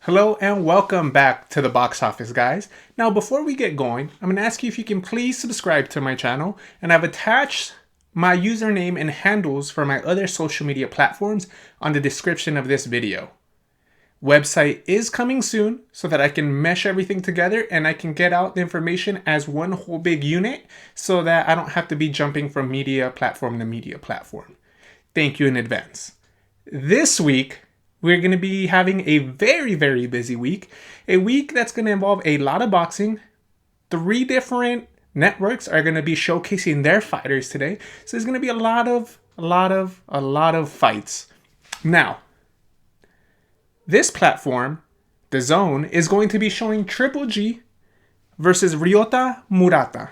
Hello and welcome back to the box office, guys. Now, before we get going, I'm going to ask you if you can please subscribe to my channel, and I've attached my username and handles for my other social media platforms on the description of this video. Website is coming soon so that I can mesh everything together and I can get out the information as one whole big unit so that I don't have to be jumping from media platform to media platform. Thank you in advance. This week, we're going to be having a very busy week. A week that's going to involve a lot of boxing. 3 different networks are going to be showcasing their fighters today. So there's going to be a lot of fights. Now, this platform, the Zone, is going to be showing Triple G versus Ryota Murata.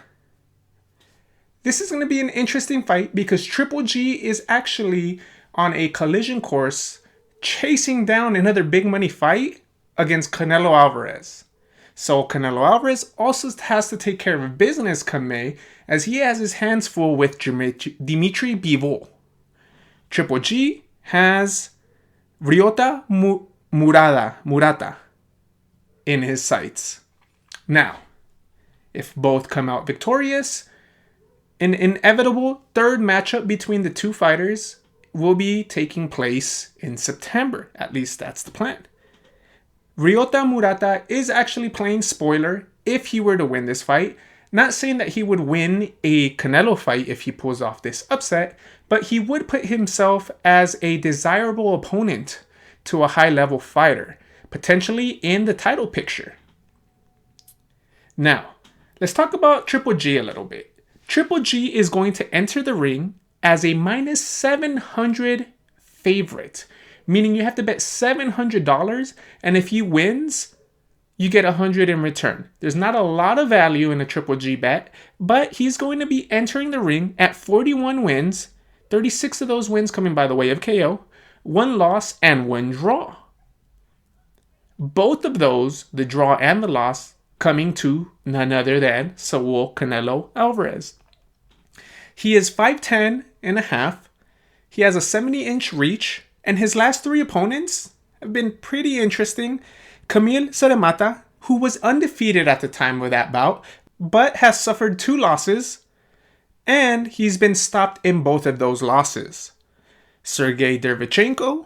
This is going to be an interesting fight because Triple G is actually on a collision course chasing down another big money fight against Canelo Alvarez. So Canelo Alvarez also has to take care of business come May, as he has his hands full with Dimitri Bivol. Triple G has Ryota Murata in his sights. Now, if both come out victorious, an inevitable third matchup between the two fighters will be taking place in September. At least that's the plan. Ryota Murata is actually playing spoiler if he were to win this fight. Not saying that he would win a Canelo fight if he pulls off this upset, but he would put himself as a desirable opponent to a high-level fighter, potentially in the title picture. Now, let's talk about Triple G a little bit. Triple G is going to enter the ring as a minus 700 favorite, meaning you have to bet $700, and if he wins, you get 100 in return. There's not a lot of value in a Triple G bet, but he's going to be entering the ring at 41 wins, 36 of those wins coming by the way of KO, 1 loss, and 1 draw. Both of those, the draw and the loss, coming to none other than Saul Canelo Alvarez. He is 5'10 and a half. He has a 70-inch reach, and his last 3 opponents have been pretty interesting. Camille Seremata, who was undefeated at the time of that bout, but has suffered 2 losses, and he's been stopped in both of those losses. Sergey Derevchenko,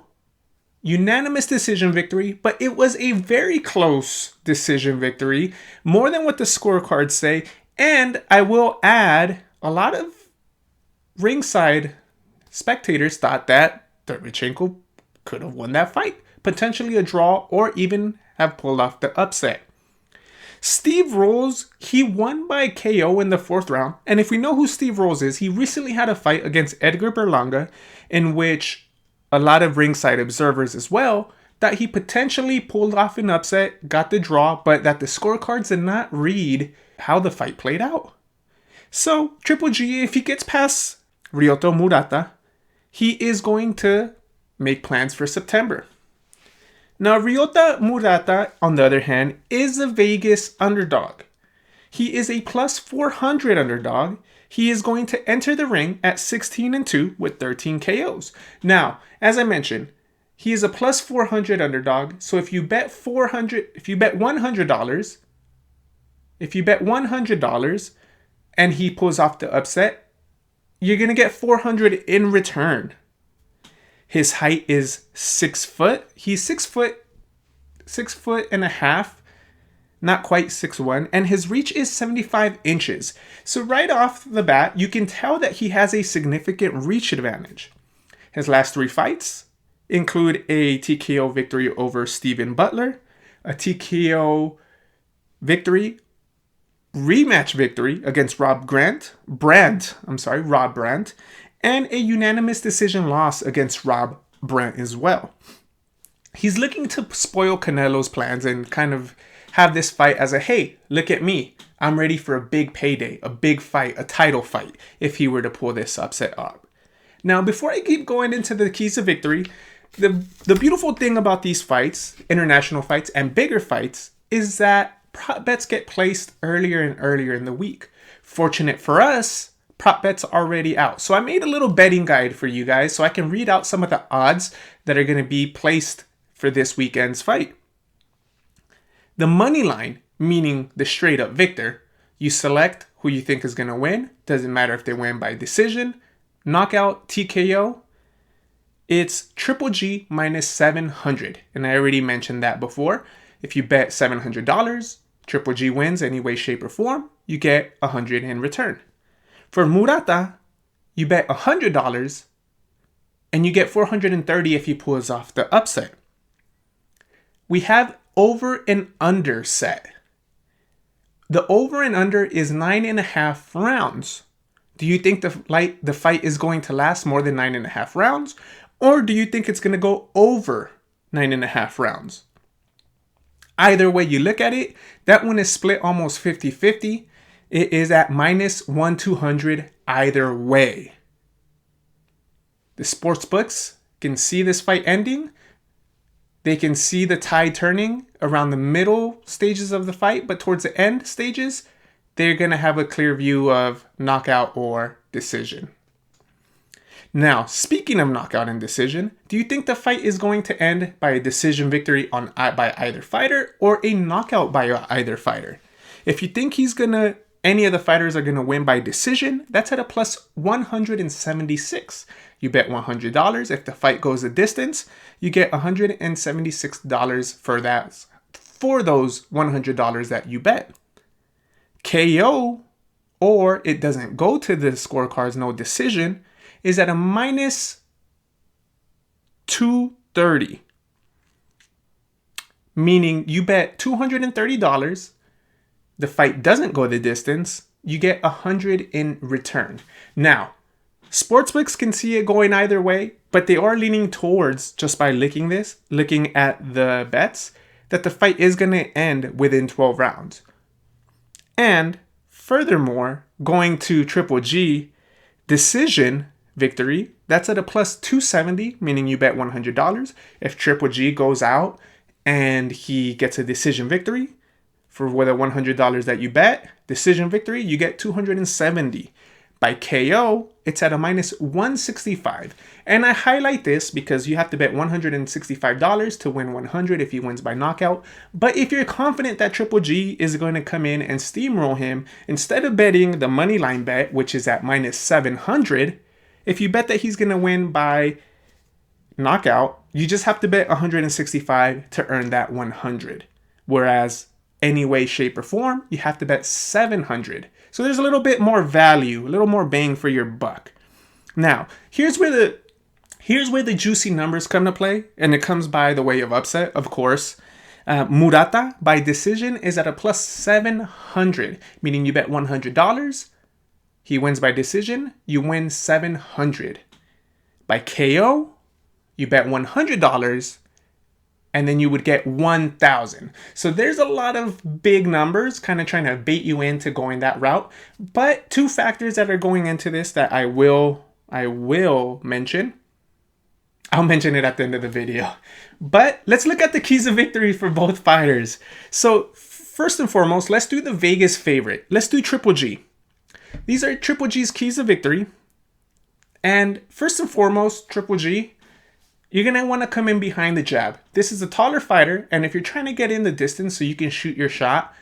unanimous decision victory, but it was a very close decision victory, more than what the scorecards say, and I will add, a lot of ringside spectators thought that Derevchenko could have won that fight, potentially a draw, or even have pulled off the upset. Steve Rolls, he won by KO in the 4th round, and if we know who Steve Rolls is, he recently had a fight against Edgar Berlanga, in which a lot of ringside observers as well that he potentially pulled off an upset, got the draw, but that the scorecards did not read how the fight played out. So Triple G, if he gets past Ryota Murata, he is going to make plans for September. Now, Ryota Murata, on the other hand, is a Vegas underdog. He is a plus 400 underdog. He is going to enter the ring at 16-2 with 13 KOs. Now, as I mentioned, he is a plus 400 underdog. So if you bet $100 and he pulls off the upset, you're going to get 400 in return. His height is 6 foot. He's 6 foot and a half, not quite 6'1", and his reach is 75 inches. So right off the bat, you can tell that he has a significant reach advantage. His last 3 fights include a TKO victory over Steven Butler, a TKO rematch victory against Rob Brandt, and a unanimous decision loss against Rob Brandt as well. He's looking to spoil Canelo's plans and kind of have this fight as a, hey, look at me. I'm ready for a big payday, a big fight, a title fight, if he were to pull this upset up. Now, before I keep going into the keys of victory, the beautiful thing about these fights, international fights and bigger fights, is that prop bets get placed earlier and earlier in the week. Fortunate for us, prop bets are already out. So I made a little betting guide for you guys so I can read out some of the odds that are going to be placed for this weekend's fight. The money line, meaning the straight up victor, you select who you think is going to win. Doesn't matter if they win by decision, knockout, TKO. It's Triple G minus 700. And I already mentioned that before. If you bet $700, Triple G wins any way, shape, or form, you get 100 in return. For Murata, you bet $100 and you get 430 if he pulls off the upset. We have over and under set. The over and under is 9.5 rounds. Do you think the fight is going to last more than 9.5 rounds? Or do you think it's going to go over 9.5 rounds? Either way you look at it, that one is split almost 50-50. It is at minus 1,200 either way. The sports books can see this fight ending. They can see the tide turning around the middle stages of the fight, but towards the end stages, they're going to have a clear view of knockout or decision. Now, speaking of knockout and decision, do you think the fight is going to end by a decision victory by either fighter or a knockout by either fighter? If you think any of the fighters are going to win by decision, that's at a plus 176. You bet $100. If the fight goes a distance, you get $176 for those $100 that you bet. KO, or it doesn't go to the scorecards, no decision, is at a minus 230. Meaning you bet $230, the fight doesn't go the distance, you get 100 in return. Now, sportsbooks can see it going either way, but they are leaning towards, just by looking at the bets, that the fight is going to end within 12 rounds. And furthermore, going to Triple G, decision victory, that's at a plus 270, meaning you bet $100. If Triple G goes out and he gets a decision victory, for the $100 that you bet, decision victory, you get 270. By KO, it's at a minus 165. And I highlight this because you have to bet $165 to win 100 if he wins by knockout. But if you're confident that Triple G is going to come in and steamroll him, instead of betting the money line bet, which is at minus 700, if you bet that he's going to win by knockout, you just have to bet 165 to earn that 100. Whereas any way, shape, or form, you have to bet 700. So there's a little bit more value, a little more bang for your buck. Now, here's where the juicy numbers come to play, and it comes by the way of upset, of course. Murata by decision is at a plus 700, meaning you bet $100. He wins by decision, you win 700. By KO, you bet $100, and then you would get 1,000. So there's a lot of big numbers kind of trying to bait you into going that route. But two factors that are going into this that I will mention. I'll mention it at the end of the video. But let's look at the keys of victory for both fighters. So first and foremost, let's do the Vegas favorite. Let's do Triple G. These are Triple G's keys of victory. And first and foremost, Triple G, you're going to want to come in behind the jab. This is a taller fighter, and if you're trying to get in the distance so you can shoot your shot,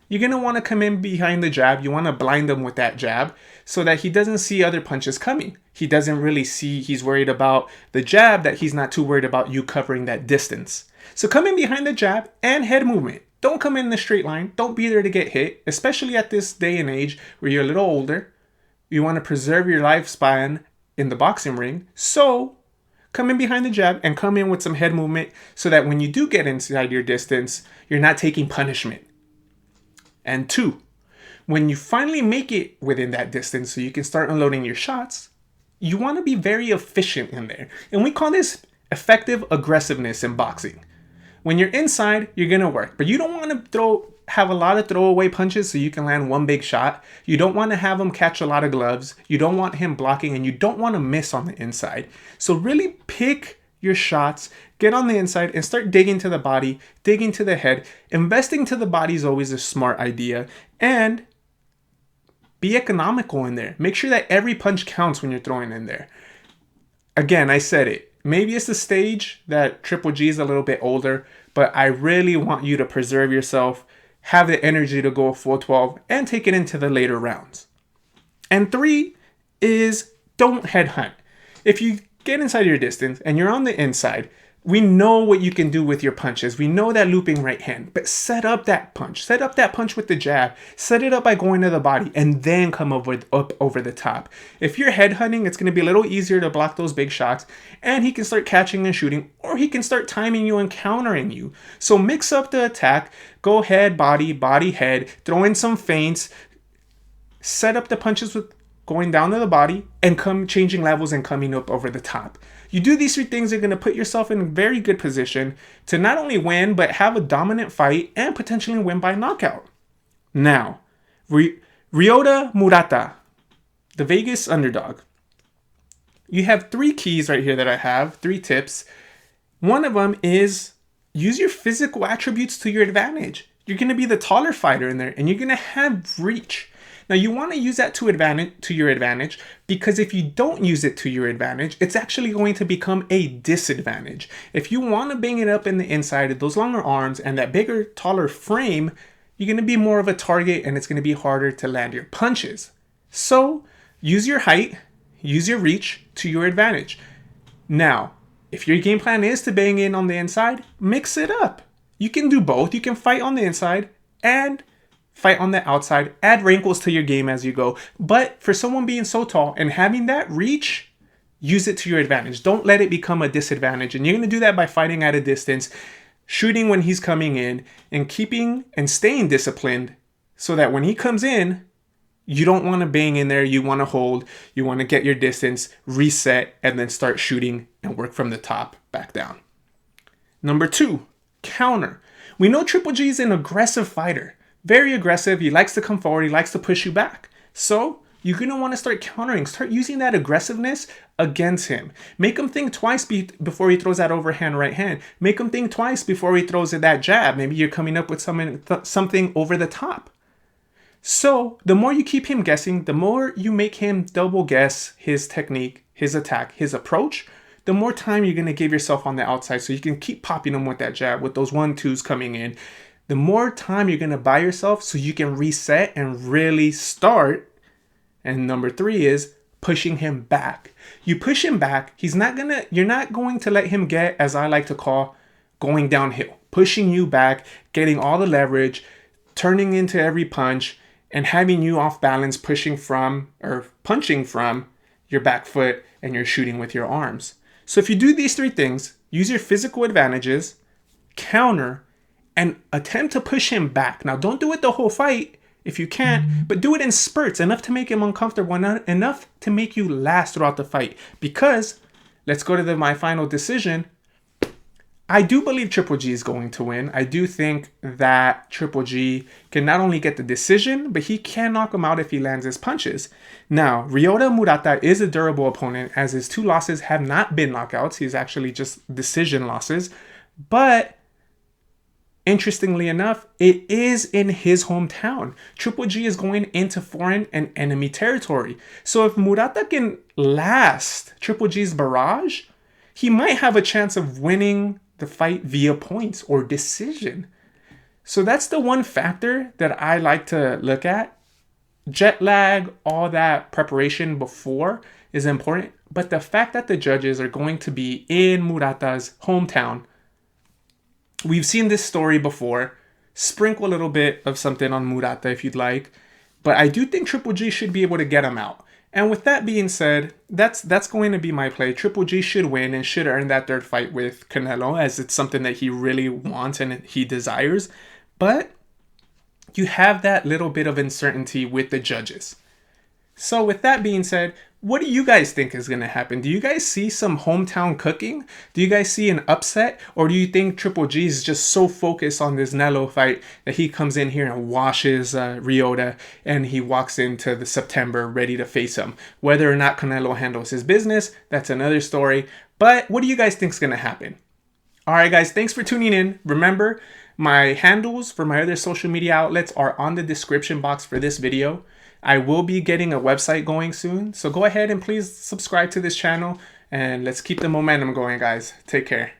you're going to want to come in behind the jab. You want to blind him with that jab so that he doesn't see other punches coming. He doesn't really see, he's worried about the jab, that he's not too worried about you covering that distance. So come in behind the jab and head movement. Don't come in the straight line. Don't be there to get hit, especially at this day and age where you're a little older. You want to preserve your lifespan in the boxing ring. So come in behind the jab and come in with some head movement so that when you do get inside your distance, you're not taking punishment. And two, when you finally make it within that distance so you can start unloading your shots, you want to be very efficient in there. And we call this effective aggressiveness in boxing. When you're inside, you're going to work, but you don't want to have a lot of throwaway punches so you can land one big shot. You don't want to have him catch a lot of gloves. You don't want him blocking, and you don't want to miss on the inside. So really pick your shots, get on the inside, and start digging to the body, digging to the head. Investing to the body is always a smart idea, and be economical in there. Make sure that every punch counts when you're throwing in there. Again, I said it. Maybe it's the stage that Triple G is a little bit older, but I really want you to preserve yourself, have the energy to go a full 12, and take it into the later rounds. And 3 is don't headhunt. If you get inside your distance and you're on the inside, we know what you can do with your punches. We know that looping right hand, but set up that punch. Set up that punch with the jab. Set it up by going to the body and then come up over the top. If you're headhunting, it's going to be a little easier to block those big shots, and he can start catching and shooting, or he can start timing you and countering you. So mix up the attack. Go head, body, body, head. Throw in some feints. Set up the punches with going down to the body and come changing levels and coming up over the top. You do these 3 things, you're going to put yourself in a very good position to not only win, but have a dominant fight and potentially win by knockout. Now, Ryota Murata, the Vegas underdog. You have 3 keys right here that I have, 3 tips. One of them is use your physical attributes to your advantage. You're going to be the taller fighter in there, and you're going to have reach. Now, you want to use that to your advantage, because if you don't use it to your advantage, it's actually going to become a disadvantage. If you want to bang it up in the inside of those longer arms and that bigger, taller frame, you're going to be more of a target, and it's going to be harder to land your punches. So, use your height, use your reach to your advantage. Now, if your game plan is to bang in on the inside, mix it up. You can do both. You can fight on the inside and fight on the outside. Add wrinkles to your game as you go. But for someone being so tall and having that reach, use it to your advantage. Don't let it become a disadvantage. And you're going to do that by fighting at a distance, shooting when he's coming in, and keeping and staying disciplined so that when he comes in, you don't want to bang in there. You want to hold. You want to get your distance, reset, and then start shooting and work from the top back down. Number 2, counter. We know Triple G is an aggressive fighter. Very aggressive. He likes to come forward. He likes to push you back. So you're going to want to start countering. Start using that aggressiveness against him. Make him think twice before he throws that overhand right hand. Make him think twice before he throws that jab. Maybe you're coming up with something over the top. So the more you keep him guessing, the more you make him double guess his technique, his attack, his approach, the more time you're going to give yourself on the outside so you can keep popping him with that jab, with those 1-2s coming in. The more time you're going to buy yourself so you can reset and really start. And number 3 is pushing him back. You push him back, you're not going to let him get, as I like to call, going downhill. Pushing you back, getting all the leverage, turning into every punch, and having you off balance, punching from your back foot, and you're shooting with your arms. So if you do these 3 things, use your physical advantages, counter, and attempt to push him back. Now, don't do it the whole fight if you can't, but do it in spurts, enough to make him uncomfortable, enough to make you last throughout the fight. Because, let's go to my final decision, I do believe Triple G is going to win. I do think that Triple G can not only get the decision, but he can knock him out if he lands his punches. Now, Ryota Murata is a durable opponent, as his 2 losses have not been knockouts. He's actually just decision losses. But interestingly enough, it is in his hometown. Triple G is going into foreign and enemy territory. So if Murata can last Triple G's barrage, he might have a chance of winning the fight via points or decision. So that's the one factor that I like to look at. Jet lag, all that preparation before is important. But the fact that the judges are going to be in Murata's hometown, we've seen this story before. Sprinkle a little bit of something on Murata if you'd like. But I do think Triple G should be able to get him out. And with that being said, that's going to be my play. Triple G should win and should earn that 3rd fight with Canelo, as it's something that he really wants and he desires. But you have that little bit of uncertainty with the judges. So with that being said, what do you guys think is going to happen? Do you guys see some hometown cooking? Do you guys see an upset? Or do you think Triple G is just so focused on this Canelo fight that he comes in here and washes Ryota and he walks into the September ready to face him? Whether or not Canelo handles his business, that's another story. But what do you guys think is going to happen? All right, guys, thanks for tuning in. Remember, my handles for my other social media outlets are on the description box for this video. I will be getting a website going soon, so go ahead and please subscribe to this channel, and let's keep the momentum going, guys. Take care.